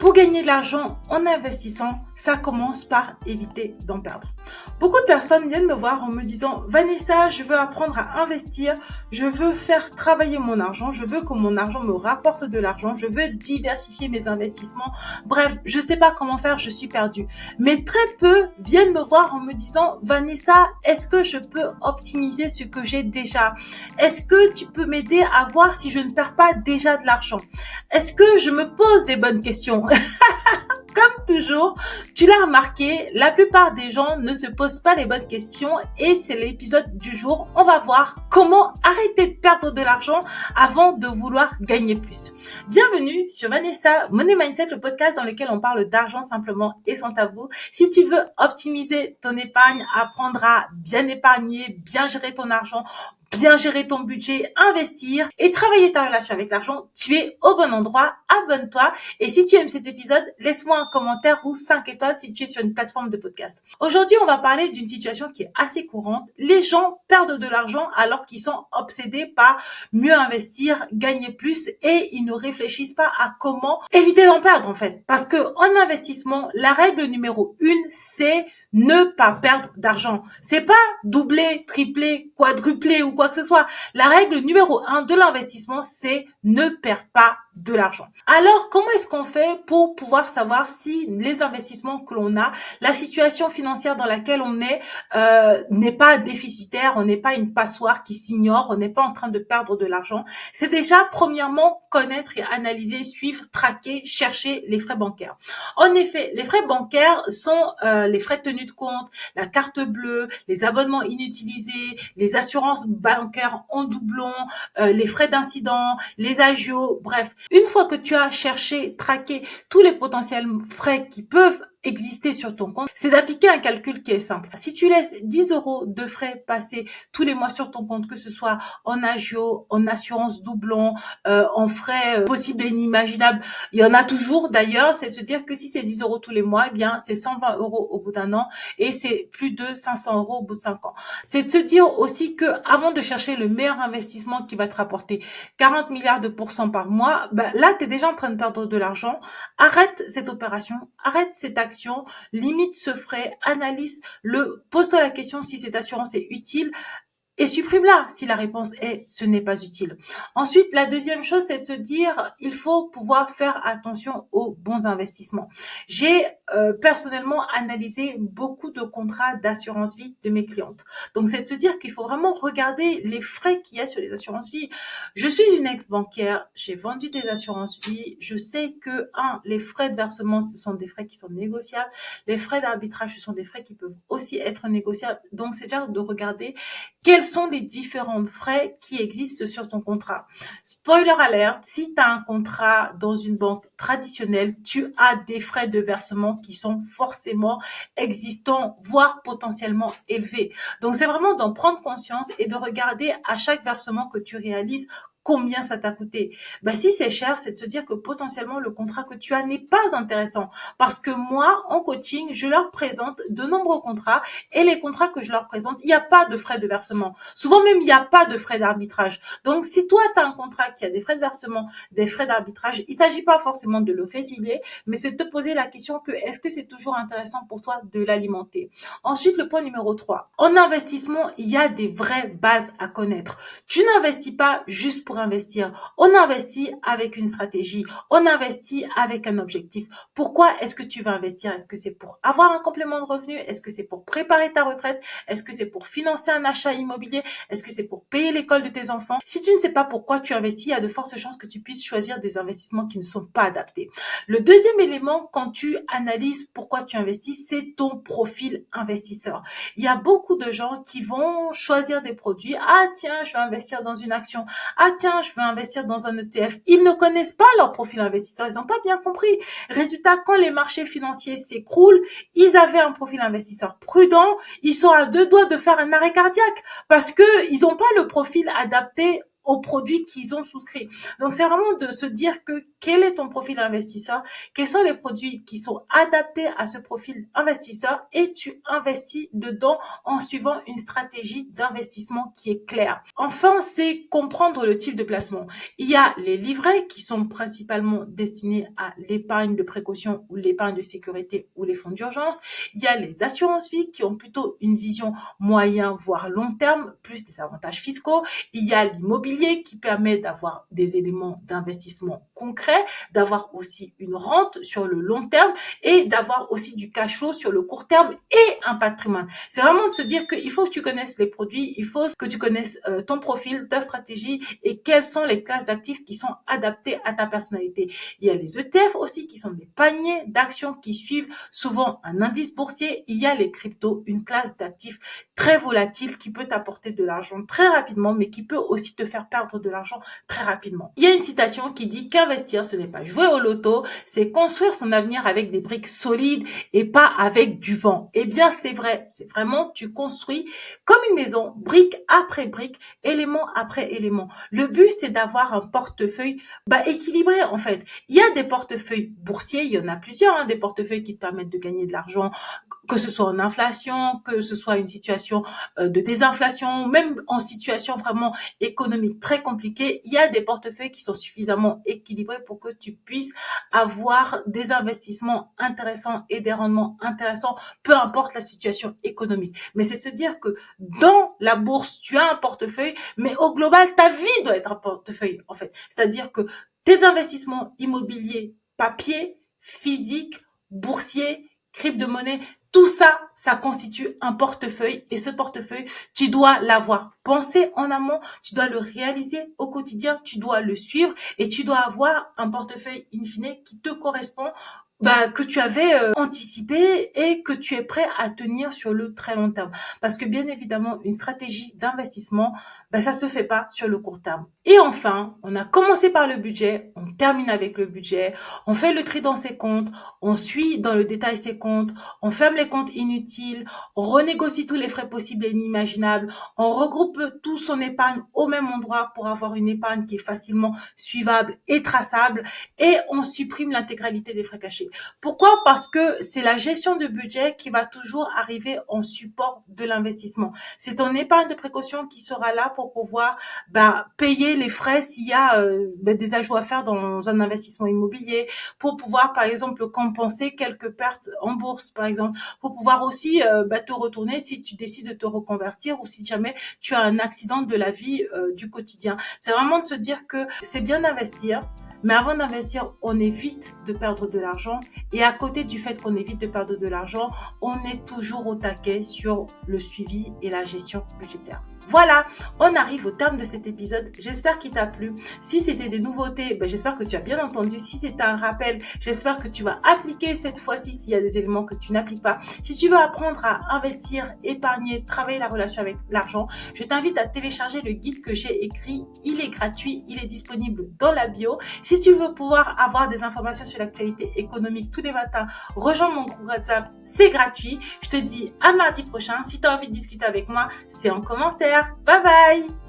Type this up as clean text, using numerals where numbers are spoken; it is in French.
Pour gagner de l'argent en investissant, ça commence par éviter d'en perdre. Beaucoup de personnes viennent me voir en me disant « Vanessa, je veux apprendre à investir, je veux faire travailler mon argent, je veux que mon argent me rapporte de l'argent, je veux diversifier mes investissements. Bref, je ne sais pas comment faire, je suis perdue. » Mais très peu viennent me voir en me disant « Vanessa, est-ce que je peux optimiser ce que j'ai déjà? Est-ce que tu peux m'aider à voir si je ne perds pas déjà de l'argent? Est-ce que je me pose des bonnes questions ?» Comme toujours, tu l'as remarqué, la plupart des gens ne se posent pas les bonnes questions et c'est l'épisode du jour. On va voir comment arrêter de perdre de l'argent avant de vouloir gagner plus. Bienvenue sur Vanessa Money Mindset, le podcast dans lequel on parle d'argent simplement et sans tabou. Si tu veux optimiser ton épargne, apprendre à bien épargner, bien gérer ton argent, bien gérer ton budget, investir et travailler ta relation avec l'argent, tu es au bon endroit, abonne-toi. Et si tu aimes cet épisode, laisse-moi un commentaire ou 5 étoiles si tu es sur une plateforme de podcast. Aujourd'hui, on va parler d'une situation qui est assez courante. Les gens perdent de l'argent alors qu'ils sont obsédés par mieux investir, gagner plus et ils ne réfléchissent pas à comment éviter d'en perdre en fait. Parce que en investissement, la règle numéro 1, c'est ne pas perdre d'argent. C'est pas doubler, tripler, quadrupler ou quoi que ce soit. La règle numéro 1 de l'investissement, c'est ne perds pas de l'argent. Alors, comment est-ce qu'on fait pour pouvoir savoir si les investissements que l'on a, la situation financière dans laquelle on est, n'est pas déficitaire, on n'est pas une passoire qui s'ignore, on n'est pas en train de perdre de l'argent? C'est déjà, premièrement, connaître et analyser, suivre, traquer, chercher les frais bancaires. En effet, les frais bancaires sont les frais de tenue de compte, la carte bleue, les abonnements inutilisés, les assurances bancaires en doublon, les frais d'incident, les agios, bref. Une fois que tu as cherché, traqué tous les potentiels frais qui peuvent exister sur ton compte, c'est d'appliquer un calcul qui est simple. Si tu laisses 10 € de frais passer tous les mois sur ton compte, que ce soit en agio, en assurance doublon, en frais possibles et inimaginables, il y en a toujours d'ailleurs, c'est de se dire que si c'est 10 € tous les mois, eh bien c'est 120 € au bout d'un an et c'est plus de 500 € au bout de 5 ans. C'est de se dire aussi que avant de chercher le meilleur investissement qui va te rapporter 40 milliards de pourcents par mois, là tu es déjà en train de perdre de l'argent. Arrête cette opération, arrête cette action, limite ce frais, analyse-le, pose-toi la question si cette assurance est utile et supprime-la si la réponse est « ce n'est pas utile ». Ensuite, la deuxième chose, c'est de se dire il faut pouvoir faire attention aux bons investissements. J'ai personnellement analysé beaucoup de contrats d'assurance vie de mes clientes. Donc, c'est de se dire qu'il faut vraiment regarder les frais qu'il y a sur les assurances vie. Je suis une ex-bancaire, j'ai vendu des assurances vie. Je sais que, les frais de versement, ce sont des frais qui sont négociables. Les frais d'arbitrage, ce sont des frais qui peuvent aussi être négociables. Donc, c'est déjà de regarder quels sont les différents frais qui existent sur ton contrat. Spoiler alert, si tu as un contrat dans une banque traditionnelle, tu as des frais de versement qui sont forcément existants, voire potentiellement élevés. Donc, c'est vraiment d'en prendre conscience et de regarder à chaque versement que tu réalises combien ça t'a coûté. Si c'est cher, c'est de se dire que potentiellement le contrat que tu as n'est pas intéressant. Parce que moi, en coaching, je leur présente de nombreux contrats et les contrats que je leur présente, il n'y a pas de frais de versement. Souvent même, il n'y a pas de frais d'arbitrage. Donc, si toi, tu as un contrat qui a des frais de versement, des frais d'arbitrage, il ne s'agit pas forcément de le résilier, mais c'est de te poser la question que est-ce que c'est toujours intéressant pour toi de l'alimenter? Ensuite, le point numéro 3. En investissement, il y a des vraies bases à connaître. Tu n'investis pas juste pour investir. On investit avec une stratégie. On investit avec un objectif. Pourquoi est-ce que tu veux investir? Est-ce que c'est pour avoir un complément de revenu? Est-ce que c'est pour préparer ta retraite? Est-ce que c'est pour financer un achat immobilier? Est-ce que c'est pour payer l'école de tes enfants? Si tu ne sais pas pourquoi tu investis, il y a de fortes chances que tu puisses choisir des investissements qui ne sont pas adaptés. Le deuxième élément, quand tu analyses pourquoi tu investis, c'est ton profil investisseur. Il y a beaucoup de gens qui vont choisir des produits. Ah tiens, je vais investir dans une action. Ah tiens, je vais investir dans un ETF. Ils ne connaissent pas leur profil investisseur. Ils n'ont pas bien compris. Résultat, quand les marchés financiers s'écroulent, ils avaient un profil investisseur prudent. Ils sont à 2 doigts de faire un arrêt cardiaque parce que ils n'ont pas le profil adapté aux produits qu'ils ont souscrits. Donc, c'est vraiment de se dire que quel est ton profil investisseur, quels sont les produits qui sont adaptés à ce profil investisseur et tu investis dedans en suivant une stratégie d'investissement qui est claire. Enfin, c'est comprendre le type de placement. Il y a les livrets qui sont principalement destinés à l'épargne de précaution ou l'épargne de sécurité ou les fonds d'urgence. Il y a les assurances vie qui ont plutôt une vision moyen voire long terme, plus des avantages fiscaux. Il y a l'immobilier qui permet d'avoir des éléments d'investissement concrets, d'avoir aussi une rente sur le long terme et d'avoir aussi du cash flow sur le court terme et un patrimoine. C'est vraiment de se dire qu'il faut que tu connaisses les produits, il faut que tu connaisses ton profil, ta stratégie et quelles sont les classes d'actifs qui sont adaptées à ta personnalité. Il y a les ETF aussi qui sont des paniers d'actions qui suivent souvent un indice boursier. Il y a les cryptos, une classe d'actifs très volatile qui peut t'apporter de l'argent très rapidement mais qui peut aussi te faire perdre de l'argent très rapidement. Il y a une citation qui dit qu'investir ce n'est pas jouer au loto, c'est construire son avenir avec des briques solides et pas avec du vent. Eh bien c'est vrai, c'est vraiment tu construis comme une maison, brique après brique, élément après élément. Le but c'est d'avoir un portefeuille équilibré en fait. Il y a des portefeuilles boursiers, il y en a plusieurs, des portefeuilles qui te permettent de gagner de l'argent, que ce soit en inflation, que ce soit une situation de désinflation, même en situation vraiment économique très compliquée, il y a des portefeuilles qui sont suffisamment équilibrés pour que tu puisses avoir des investissements intéressants et des rendements intéressants, peu importe la situation économique. Mais c'est se dire que dans la bourse, tu as un portefeuille, mais au global, ta vie doit être un portefeuille, en fait. C'est-à-dire que tes investissements immobiliers, papier, physique, boursier, crypto-monnaie, tout ça, ça constitue un portefeuille et ce portefeuille, tu dois l'avoir pensé en amont, tu dois le réaliser au quotidien, tu dois le suivre et tu dois avoir un portefeuille in fine qui te correspond, que tu avais anticipé et que tu es prêt à tenir sur le très long terme. Parce que bien évidemment, une stratégie d'investissement, ça se fait pas sur le court terme. Et enfin, on a commencé par le budget, on termine avec le budget, on fait le tri dans ses comptes, on suit dans le détail ses comptes, on ferme les comptes inutiles, on renégocie tous les frais possibles et inimaginables, on regroupe tout son épargne au même endroit pour avoir une épargne qui est facilement suivable et traçable et on supprime l'intégralité des frais cachés. Pourquoi? Parce que c'est la gestion de budget qui va toujours arriver en support de l'investissement. C'est ton épargne de précaution qui sera là pour pouvoir payer les frais s'il y a des ajouts à faire dans un investissement immobilier, pour pouvoir par exemple compenser quelques pertes en bourse par exemple, pour pouvoir aussi te retourner si tu décides de te reconvertir ou si jamais tu as un accident de la vie du quotidien. C'est vraiment de se dire que c'est bien d'investir, mais avant d'investir, on évite de perdre de l'argent. Et à côté du fait qu'on évite de perdre de l'argent, on est toujours au taquet sur le suivi et la gestion budgétaire. Voilà, on arrive au terme de cet épisode. J'espère qu'il t'a plu. Si c'était des nouveautés, j'espère que tu as bien entendu. Si c'est un rappel, j'espère que tu vas appliquer cette fois-ci s'il y a des éléments que tu n'appliques pas. Si tu veux apprendre à investir, épargner, travailler la relation avec l'argent, je t'invite à télécharger le guide que j'ai écrit. Il est gratuit, il est disponible dans la bio. Si tu veux pouvoir avoir des informations sur l'actualité économique tous les matins, rejoins mon groupe WhatsApp, c'est gratuit. Je te dis à mardi prochain. Si tu as envie de discuter avec moi, c'est en commentaire. Bye bye!